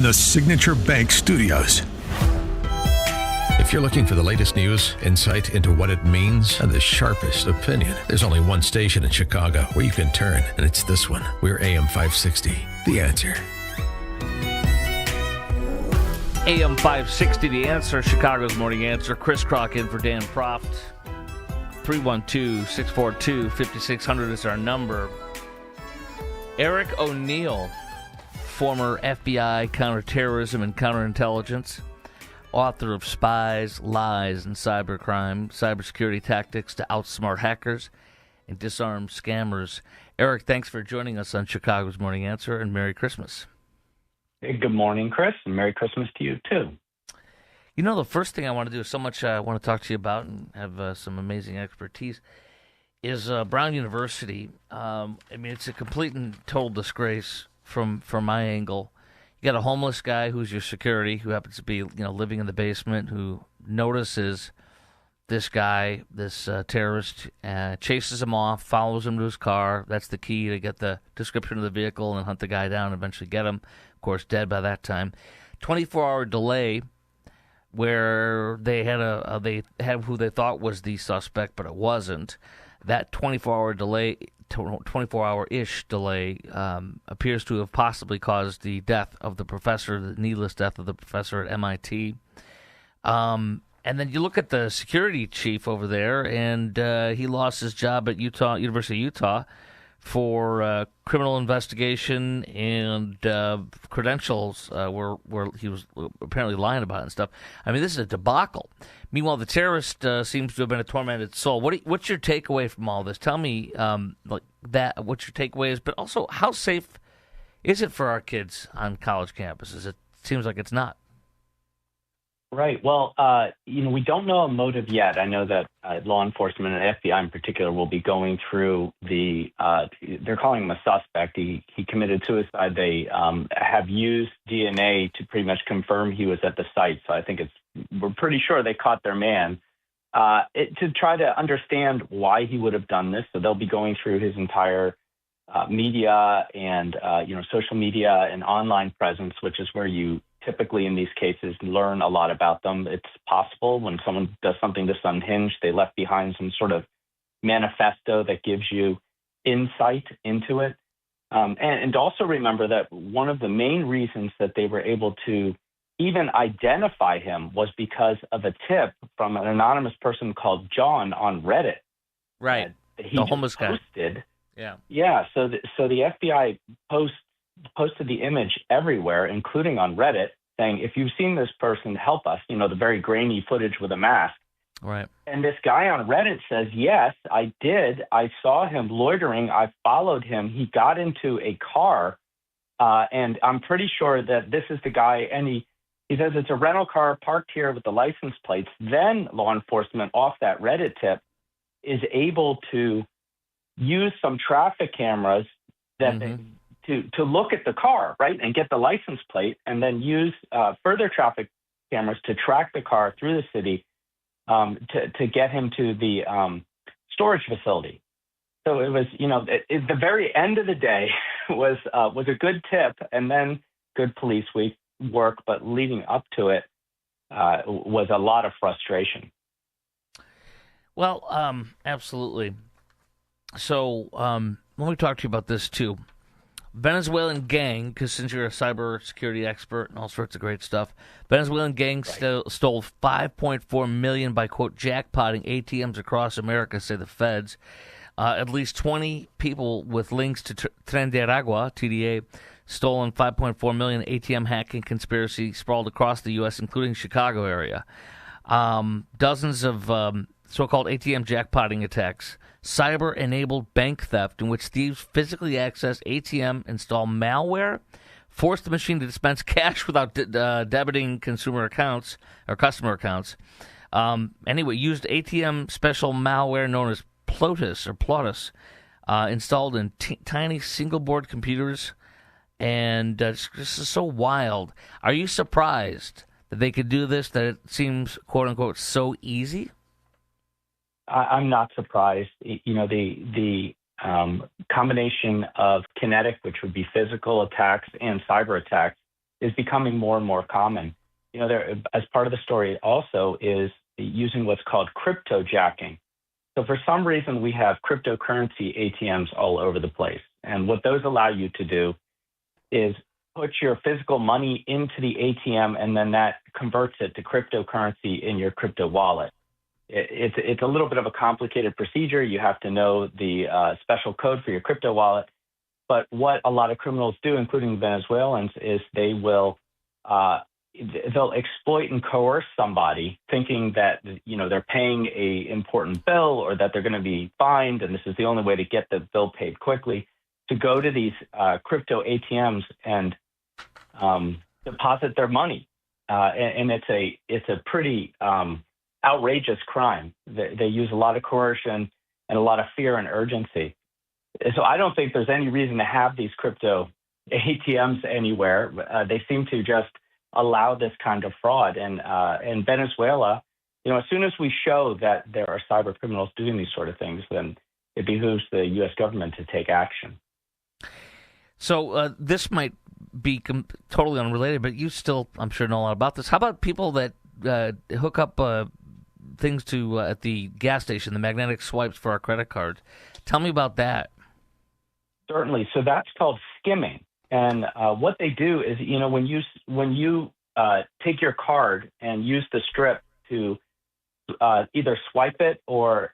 The Signature Bank Studios. If you're looking for the latest news, insight into what it means, and the sharpest opinion, there's only one station in Chicago where you can turn, and it's this one. We're AM 560, The Answer. AM 560, The Answer, Chicago's Morning Answer. Chris Crock in for Dan Proft. 312-642-5600 is our number. Eric O'Neill, former FBI counterterrorism and counterintelligence, author of Spies, Lies, and Cybercrime, Cybersecurity Tactics to Outsmart Hackers and Disarm Scammers. Eric, thanks for joining us on Chicago's Morning Answer, and Merry Christmas. Hey, good morning, Chris, and Merry Christmas to you, too. You know, the first thing I want to do is so much I want to talk to you about and have some amazing expertise is Brown University. I mean, it's a complete and total disgrace from my angle. You got a homeless guy who's your security, who happens to be, living in the basement, who notices this guy, this terrorist, chases him off, follows him to his car. That's the key to get the description of the vehicle and hunt the guy down and eventually get him. Of course, dead by that time. 24-hour delay where they had they had who they thought was the suspect, but it wasn't. That 24-hour-ish delay appears to have possibly caused the death of the professor, the needless death of the professor at MIT. And then you look at the security chief over there, and he lost his job at University of Utah for criminal investigation and credentials where he was apparently lying about it and stuff. I mean, this is a debacle. Meanwhile, the terrorist seems to have been a tormented soul. What's your takeaway from all this? Tell me what your takeaway is, but also how safe is it for our kids on college campuses? It seems like it's not. Right. Well, we don't know a motive yet. I know that law enforcement and FBI in particular will be going through they're calling him a suspect. He committed suicide. They have used DNA to pretty much confirm he was at the site. So I think we're pretty sure they caught their man. To try to understand why he would have done this. So they'll be going through his entire media and, social media and online presence, which is where you typically in these cases learn a lot about them. It's possible when someone does something this unhinged, they left behind some sort of manifesto that gives you insight into it. And also remember that one of the main reasons that they were able to even identify him was because of a tip from an anonymous person called John on Reddit. Right. He the homeless posted. Guy. Yeah. Yeah. So the FBI posted the image everywhere, including on Reddit, saying, if you've seen this person, help us, the very grainy footage with a mask. Right. And this guy on Reddit says, yes, I did. I saw him loitering. I followed him. He got into a car, and I'm pretty sure that this is the guy. And he says it's a rental car parked here with the license plates. Then law enforcement off that Reddit tip is able to use some traffic cameras that to look at the car, right, and get the license plate, and then use further traffic cameras to track the car through the city to get him to the storage facility. So it was, the very end of the day was a good tip, and then good police work, but leading up to it was a lot of frustration. Well, absolutely. So let me talk to you about this too. Venezuelan gang, because since you're a cybersecurity expert and all sorts of great stuff, Venezuelan gang stole $5.4 million by, quote, jackpotting ATMs across America, say the feds. At least 20 people with links to Tren de Aragua, TDA, stolen $5.4 million ATM hacking conspiracy sprawled across the U.S., including Chicago area. Dozens of so-called ATM jackpotting attacks, cyber-enabled bank theft in which thieves physically access ATM, install malware, force the machine to dispense cash without debiting consumer accounts or customer accounts. Anyway, used ATM special malware known as Plotus, installed in tiny single-board computers, and this is so wild. Are you surprised that they could do this, that it seems, quote-unquote, so easy? I'm not surprised. The combination of kinetic, which would be physical attacks, and cyber attacks is becoming more and more common. There, as part of the story also is using what's called cryptojacking. So for some reason, we have cryptocurrency ATMs all over the place. And what those allow you to do is put your physical money into the ATM, and then that converts it to cryptocurrency in your crypto wallet. It's a little bit of a complicated procedure. You have to know the special code for your crypto wallet. But what a lot of criminals do, including Venezuelans, is they'll exploit and coerce somebody, thinking that they're paying a important bill or that they're going to be fined, and this is the only way to get the bill paid quickly, to go to these crypto ATMs and deposit their money. And it's a pretty outrageous crime. They use a lot of coercion and a lot of fear and urgency. So I don't think there's any reason to have these crypto ATMs anywhere. They seem to just allow this kind of fraud. And in Venezuela, as soon as we show that there are cyber criminals doing these sort of things, then it behooves the U.S. government to take action. So this might be totally unrelated, but you still, I'm sure, know a lot about this. How about people that hook up things to at the gas station, the magnetic swipes for our credit cards? Tell me about that. Certainly. So that's called skimming. And what they do is, when you take your card and use the strip to either swipe it or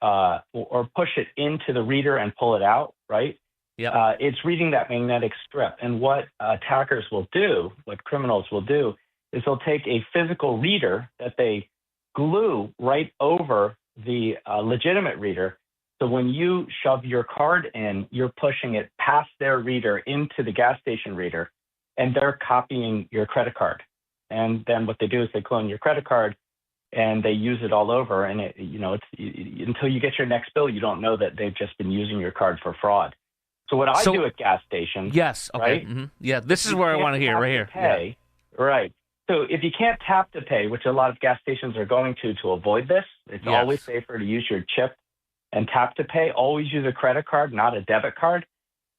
push it into the reader and pull it out, right? Yeah. It's reading that magnetic strip. And what attackers will do, what criminals will do, is they'll take a physical reader that they glue right over the legitimate reader. So when you shove your card in, you're pushing it past their reader into the gas station reader, and they're copying your credit card. And then what they do is they clone your credit card, and they use it all over. And until you get your next bill, you don't know that they've just been using your card for fraud. So what I do at gas stations, yes, okay, right? Mm-hmm. Yeah, this is where I want to hear, right here. Pay, yeah. Right. So if you can't tap to pay, which a lot of gas stations are going to avoid this, it's always safer to use your chip and tap to pay. Always use a credit card, not a debit card.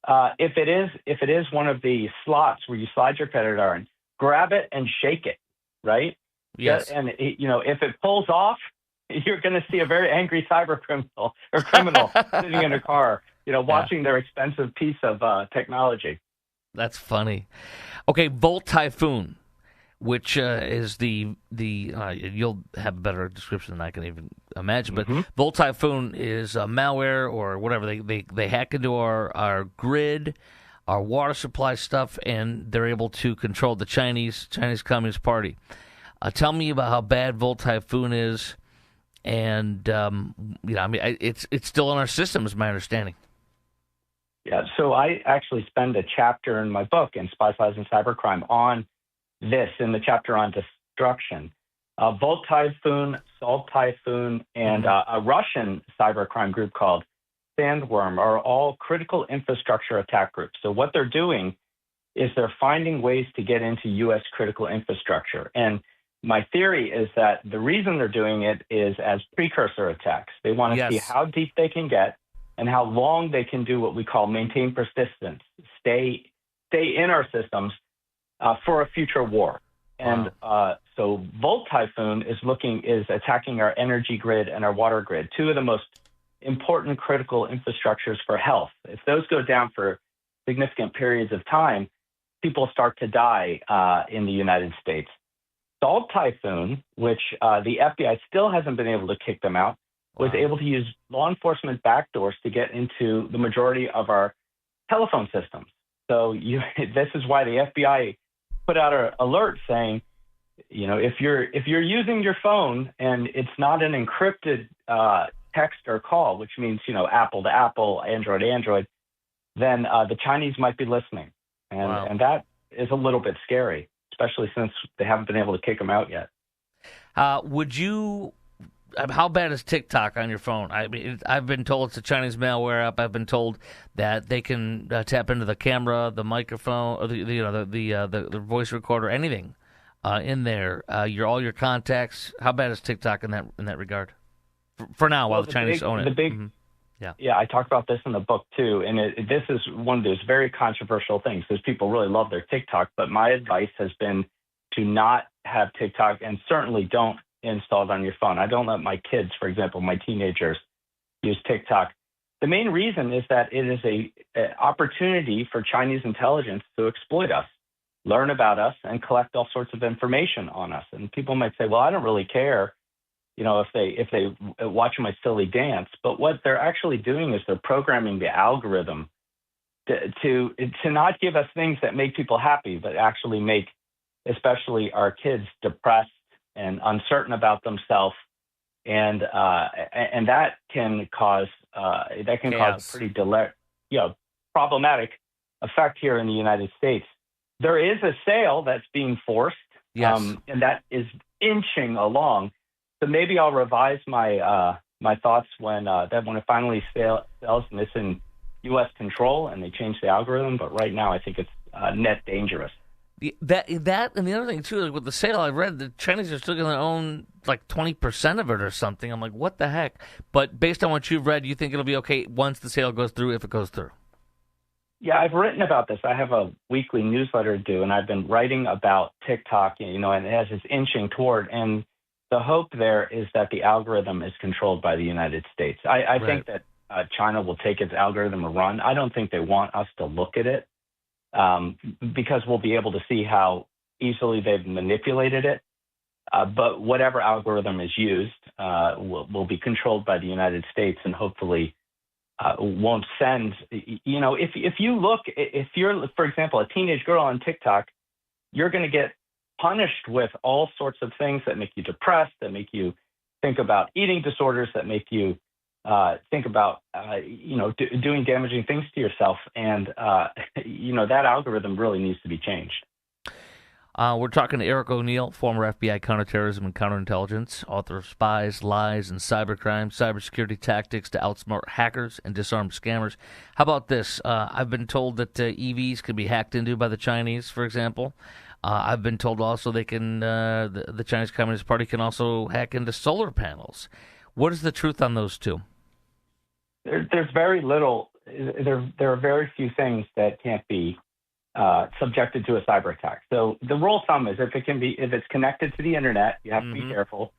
If it is one of the slots where you slide your credit card, grab it and shake it, right? Yes. And if it pulls off, you're going to see a very angry cyber criminal sitting in a car, watching their expensive piece of technology. That's funny. Okay, Volt Typhoon, which is the you'll have a better description than I can even imagine. But Volt Typhoon is malware or whatever. They hack into our grid, our water supply stuff, and they're able to control the Chinese Communist Party. Tell me about how bad Volt Typhoon is, and it's still in our system, is my understanding. Yeah, so I actually spend a chapter in my book, in Spies, Lies, and Cybercrime, on this, in the chapter on destruction. Volt Typhoon, Salt Typhoon, and a Russian cybercrime group called Sandworm are all critical infrastructure attack groups. So what they're doing is they're finding ways to get into U.S. critical infrastructure. And my theory is that the reason they're doing it is as precursor attacks. They want to see how deep they can get and how long they can do what we call maintain persistence, stay in our systems for a future war. And so Volt Typhoon is attacking our energy grid and our water grid, two of the most important critical infrastructures for health. If those go down for significant periods of time, people start to die in the United States. Salt Typhoon, which the FBI still hasn't been able to kick them out, was able to use law enforcement backdoors to get into the majority of our telephone systems. So this is why the FBI put out an alert saying, if you're using your phone and it's not an encrypted text or call, which means Apple to Apple, Android to Android, then the Chinese might be listening, and that is a little bit scary, especially since they haven't been able to kick them out yet. How bad is TikTok on your phone? I mean, I've been told it's a Chinese malware app. I've been told that they can tap into the camera, the microphone, or the voice recorder, anything in there. All your contacts. How bad is TikTok in that regard? For now, while the Chinese own it. Yeah, I talk about this in the book too, and this is one of those very controversial things because people really love their TikTok. But my advice has been to not have TikTok, and certainly don't install it on your phone. I don't let my kids, for example, my teenagers, use TikTok. The main reason is that it is a opportunity for Chinese intelligence to exploit us, learn about us, and collect all sorts of information on us. And people might say, "Well, I don't really care, if they watch my silly dance." But what they're actually doing is they're programming the algorithm to not give us things that make people happy, but actually make, especially our kids, depressed and uncertain about themselves, and that can cause cause a pretty problematic effect here in the United States. There is a sale that's being forced, and that is inching along. So maybe I'll revise my thoughts when it finally sells and it's in U.S. control and they change the algorithm. But right now, I think it's net dangerous. That and the other thing too, like with the sale, I read the Chinese are still going to own like 20% of it or something. I'm like, what the heck? But based on what you've read, you think it'll be okay once the sale goes through, if it goes through? Yeah, I've written about this. I have a weekly newsletter due, and I've been writing about TikTok, and as it's inching toward. And the hope there is that the algorithm is controlled by the United States. I think that China will take its algorithm and run. I don't think they want us to look at it. Because we'll be able to see how easily they've manipulated it. But whatever algorithm is used will be controlled by the United States, and hopefully won't send, if you're, for example, a teenage girl on TikTok, you're going to get punished with all sorts of things that make you depressed, that make you think about eating disorders, that make you think about, doing damaging things to yourself. And, that algorithm really needs to be changed. We're talking to Eric O'Neill, former FBI counterterrorism and counterintelligence, author of Spies, Lies, and Cybercrime, Cybersecurity Tactics to Outsmart Hackers and Disarm Scammers. How about this? I've been told that EVs can be hacked into by the Chinese, for example. I've been told also they can, the Chinese Communist Party can also hack into solar panels. What is the truth on those two? There's very little. There are very few things that can't be subjected to a cyber attack. So the rule of thumb is if it's connected to the internet, you have to be careful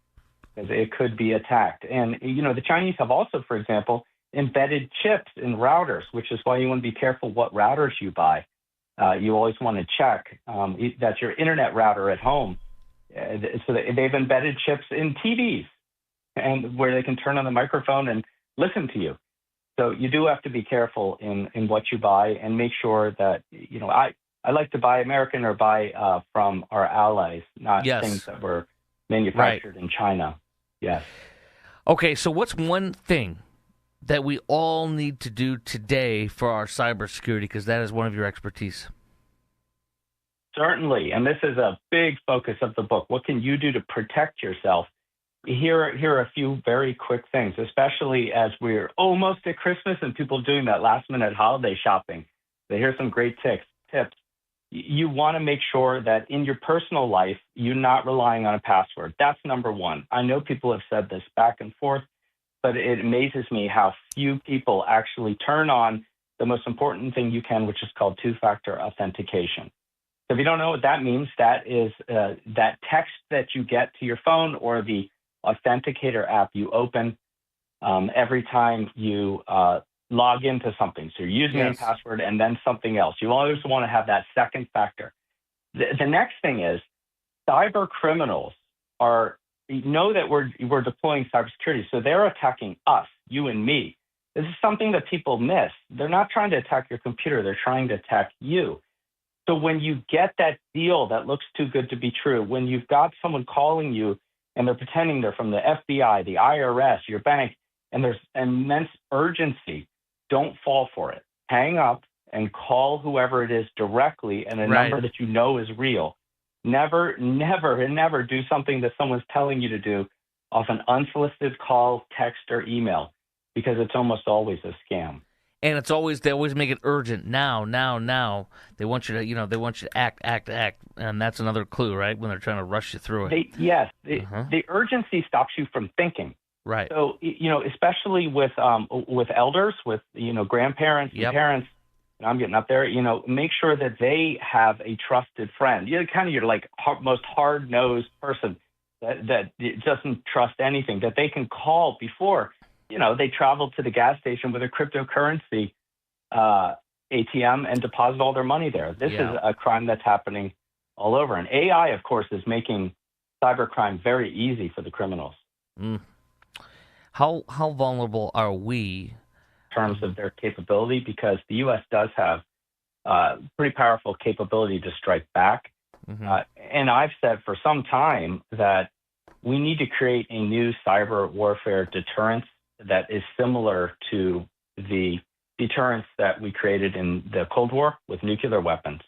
because it could be attacked. And the Chinese have also, for example, embedded chips in routers, which is why you want to be careful what routers you buy. You always want to check that's your internet router at home. So they've embedded chips in TVs, and where they can turn on the microphone and listen to you. So you do have to be careful in what you buy, and make sure that, I like to buy American or buy from our allies, not things that were manufactured in China. Yes. Okay, so what's one thing that we all need to do today for our cybersecurity, because that is one of your expertise? Certainly, and this is a big focus of the book. What can you do to protect yourself? Here are a few very quick things, especially as we're almost at Christmas and people doing that last-minute holiday shopping. So here's some great tips. You want to make sure that in your personal life, you're not relying on a password. That's number one. I know people have said this back and forth, but it amazes me how few people actually turn on the most important thing you can, which is called two-factor authentication. So if you don't know what that means, that is that text that you get to your phone or the Authenticator app you open every time you log into something. So your username, password, and then something else. You always want to have that second factor. The next thing is cyber criminals know that we're deploying cybersecurity, so they're attacking us, you and me. This is something that people miss. They're not trying to attack your computer. They're trying to attack you. So when you get that deal that looks too good to be true, when you've got someone calling you and they're pretending they're from the FBI, the IRS, your bank, and there's immense urgency, don't fall for it. Hang up and call whoever it is directly and a number that you know is real. Never, never, and never do something that someone's telling you to do off an unsolicited call, text, or email, because it's almost always a scam. And they always make it urgent. Now. They want you to, act. And that's another clue, right? When they're trying to rush you through it. The urgency stops you from thinking. Right. So, especially with elders, with, grandparents and Yep. parents, and I'm getting up there, make sure that they have a trusted friend. Kind of your most hard-nosed person that doesn't trust anything, that they can call before, they travel to the gas station with a cryptocurrency ATM and deposit all their money there. This is a crime that's happening all over. And AI, of course, is making cybercrime very easy for the criminals. Mm. How vulnerable are we? In terms of their capability, because the U.S. does have pretty powerful capability to strike back. Mm-hmm. And I've said for some time that we need to create a new cyber warfare deterrence that is similar to the deterrence that we created in the Cold War with nuclear weapons.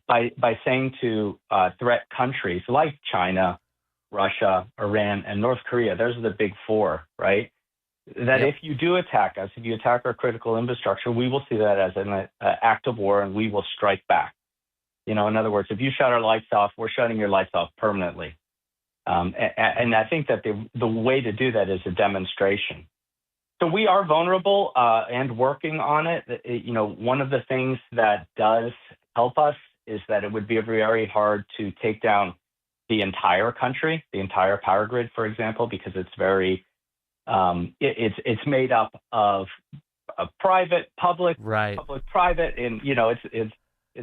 By saying to threat countries like China, Russia, Iran, and North Korea, those are the big four, right? That if you do attack us, if you attack our critical infrastructure, we will see that as an act of war, and we will strike back. In other words, if you shut our lights off, we're shutting your lights off permanently. And I think that the way to do that is a demonstration. So we are vulnerable and working on it. One of the things that does help us is that it would be very hard to take down the entire country, the entire power grid, for example, because it's very it's made up of a private, public, right. public, private, and it's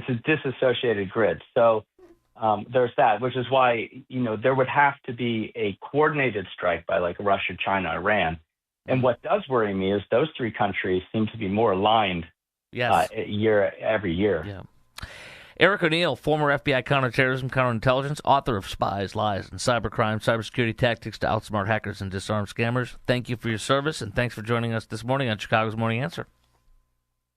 a disassociated grid. So there's that, which is why there would have to be a coordinated strike by like Russia, China, Iran. And what does worry me is those three countries seem to be more aligned every year. Yeah. Eric O'Neill, former FBI counterterrorism, counterintelligence, author of Spies, Lies, and Cybercrime, Cybersecurity Tactics to Outsmart Hackers and Disarm Scammers. Thank you for your service, and thanks for joining us this morning on Chicago's Morning Answer.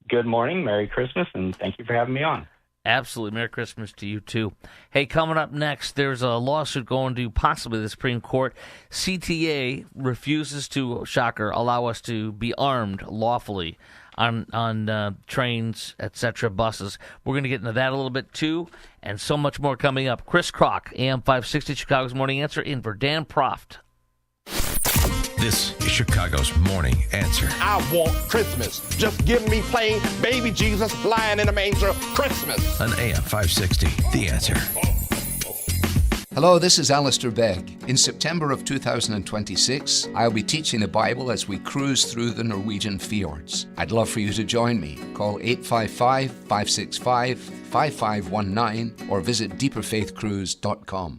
Good morning, Merry Christmas, and thank you for having me on. Absolutely. Merry Christmas to you, too. Hey, coming up next, there's a lawsuit going to possibly the Supreme Court. CTA refuses to, shocker, allow us to be armed lawfully on trains, etc., buses. We're going to get into that a little bit, too, and so much more coming up. Chris Kroc, AM 560, Chicago's Morning Answer, in for Dan Proft. This is Chicago's Morning Answer. I want Christmas. Just give me plain baby Jesus lying in a manger. Christmas. On AM 560, The Answer. Hello, this is Alistair Begg. In September of 2026, I'll be teaching the Bible as we cruise through the Norwegian fjords. I'd love for you to join me. Call 855-565-5519 or visit deeperfaithcruise.com.